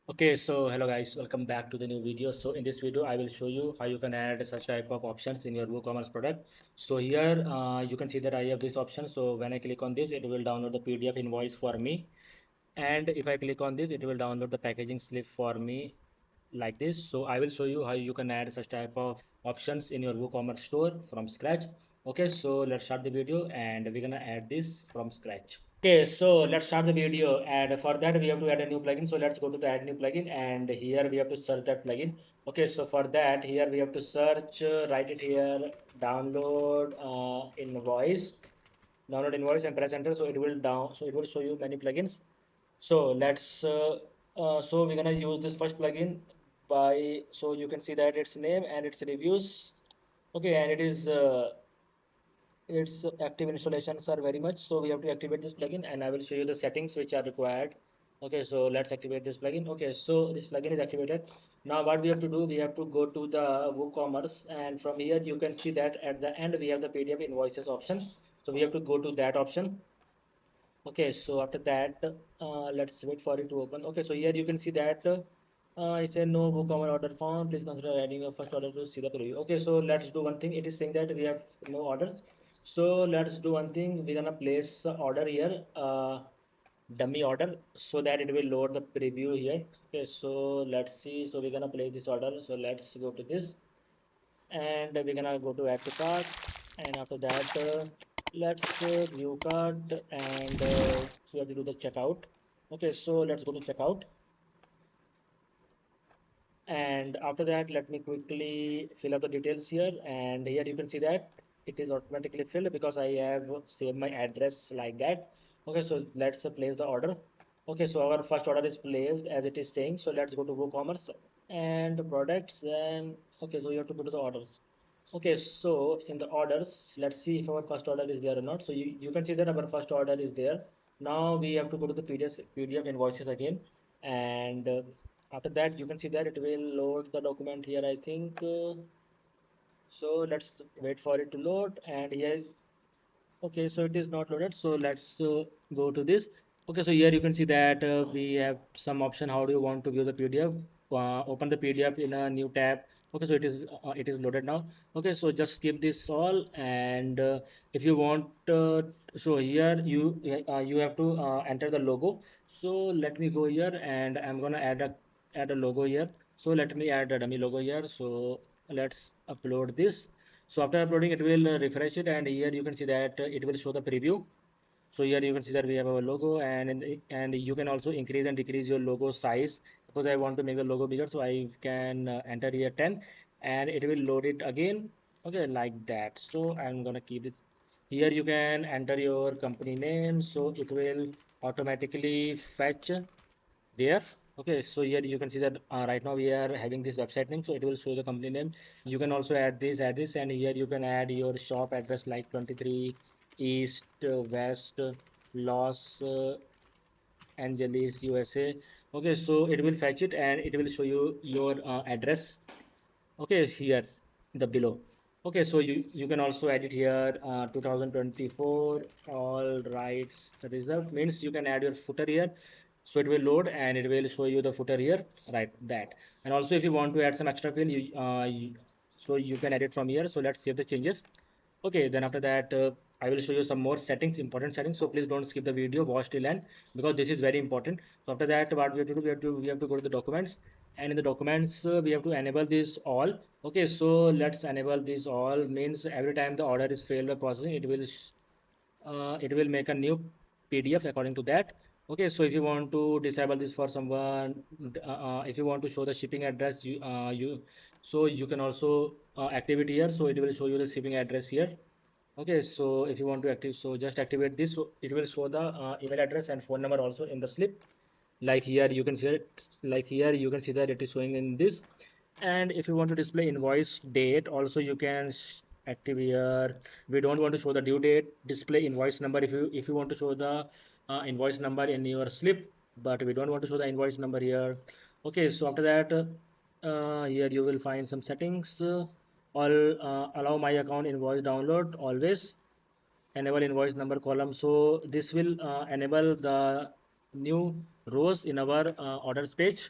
Okay, so hello guys, welcome back to the new video. So in this video, I will show you how you can add such type of options in your WooCommerce product. So here you can see that I have this option. So when I click on this, it will download the PDF invoice for me. And if I click on this, it will download the packaging slip for me like this. So I will show you how you can add such type of options in your WooCommerce store from scratch. Okay, so let's start the video and we're gonna add this from scratch. Okay, so let's start the video, and for that we have to add a new plugin. So let's go to the add new plugin, and here we have to search that plugin. Okay, so for that here we have to search, write it here, download invoice, download invoice and press enter. So it will show you many plugins. So so we're gonna use this first plugin by, so you can see that its name and its reviews. Okay, and its active installations are very much, so we have to activate this plugin, and I will show you the settings which are required. Okay, so let's activate this plugin. Okay, so this plugin is activated. Now what we have to do, we have to go to the WooCommerce, and from here you can see that at the end we have the PDF invoices option. So we have to go to that option. Okay, so after that, let's wait for it to open. Okay, so here you can see that it said no WooCommerce order found. Please consider adding your first order to see the preview. Okay, so let's do one thing. It is saying that we have no orders. So let's do one thing. We're gonna place a order here, dummy order, so that it will load the preview here. Okay, so let's see. So we're gonna place this order. So let's go to this, and we're gonna go to add to cart, and after that let's view cart, and we have to do the checkout. Okay, so let's go to checkout, and after that let me quickly fill up the details here, and here you can see that it is automatically filled because I have saved my address like that. Okay, so let's place the order. Okay, so our first order is placed as it is saying. So let's go to WooCommerce and products, then okay, so you have to go to the orders. Okay, so in the orders, let's see if our first order is there or not. So you can see that our first order is there. Now we have to go to the PDF invoices again, and after that you can see that it will load the document here, I think. So let's wait for it to load, and here, okay, so it is not loaded. So let's go to this. Okay, so here you can see that we have some option. How do you want to view the PDF? Open the PDF in a new tab. Okay, so it is loaded now. Okay, so just skip this all, and if you want, so here you have to enter the logo. So let me go here, and I'm gonna add a logo here. So let me add a dummy logo here. So let's upload this. So after uploading, it will refresh it, and here you can see that it will show the preview. So here you can see that we have our logo, and you can also increase and decrease your logo size. Suppose I want to make the logo bigger, so I can enter here 10, and it will load it again. Okay, like that. So I'm gonna keep it. Here you can enter your company name, so it will automatically fetch there. Okay, so here you can see that right now we are having this website name, so it will show the company name. You can also add this, and here you can add your shop address like 23 East West Los Angeles, USA. Okay, so it will fetch it, and it will show you your address. Okay, here the below. Okay, so you can also edit here 2024 all rights reserved, means you can add your footer here. So it will load, and it will show you the footer here, right, that. And also if you want to add some extra field, so you can edit from here. So let's save the changes. Okay, then after that I will show you some more settings, important settings. So please don't skip the video, watch till end, because this is very important. So after that, what we have to do, we have to go to the documents, and in the documents we have to enable this all. Okay, so let's enable this all, means every time the order is failed by processing, it will make a new PDF according to that. Okay, so if you want to disable this for someone, if you want to show the shipping address, so you can also activate here. So it will show you the shipping address here. Okay, so if you want to active, so just activate this. So it will show the email address and phone number also in the slip. Like here you can see it, like here you can see that it is showing in this. And if you want to display invoice date, also you can active here. We don't want to show the due date. Display invoice number if you want to show the invoice number in your slip, but we don't want to show the invoice number here. Okay, so after that, here you will find some settings. All allow my account invoice download always, enable invoice number column. So this will enable the new rows in our orders page.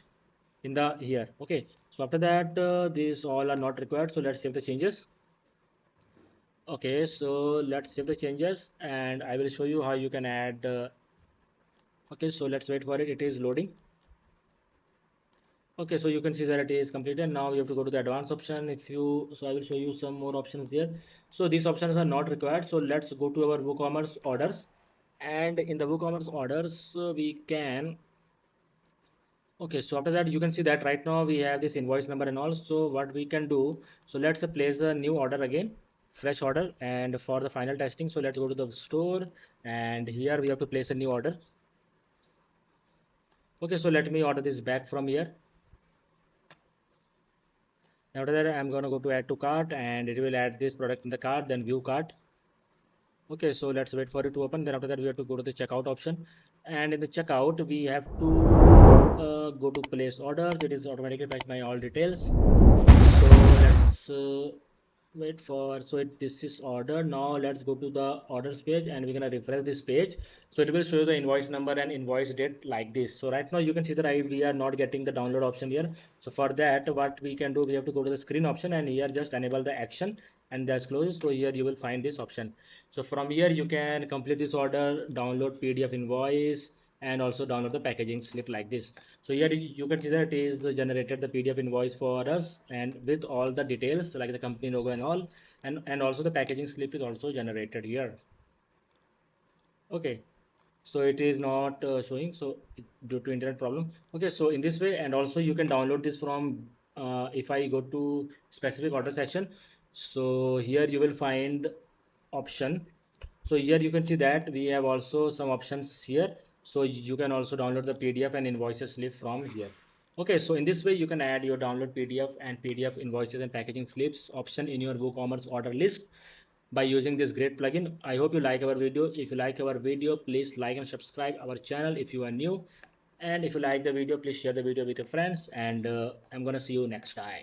in the here. Okay, so after that these all are not required, so let's save the changes. Okay, so let's save the changes and I will show you how you can add okay, so let's wait for it, it is loading. Okay, so you can see that it is completed. Now you have to go to the advanced option. If you, so I will show you some more options there. So these options are not required. So let's go to our WooCommerce orders. And in the WooCommerce orders, we can, okay, so after that, you can see that right now we have this invoice number and all. So what we can do, so let's place a new order again, fresh order. And for the final testing, so let's go to the store and here we have to place a new order. Okay, so let me order this back from here. After that, I'm going to go to add to cart and it will add this product in the cart, then view cart. Okay, so let's wait for it to open. Then after that, we have to go to the checkout option. And in the checkout, we have to go to place orders. It is automatically fetched by all details. So let's wait for, so this is order. Now let's go to the orders page and we're gonna refresh this page. So it will show you the invoice number and invoice date like this. So right now you can see that we are not getting the download option here. So for that, what we can do, we have to go to the screen option and here just enable the action and that's closed. So here you will find this option. So from here you can complete this order, download PDF invoice and also download the packaging slip like this. So here you can see that it is generated the PDF invoice for us and with all the details like the company logo and all, and also the packaging slip is also generated here. Okay, so it is not showing, so due to internet problem. Okay, so in this way, and also you can download this from if I go to specific order section, so here you will find option. So here you can see that we have also some options here, so you can also download the PDF and invoices slip from here. Okay, so in this way you can add your download PDF and PDF invoices and packaging slips option in your WooCommerce order list by using this great plugin. I hope you like our video. If you like our video, please like and subscribe our channel if you are new. And if you like the video, please share the video with your friends. And I'm gonna see you next time.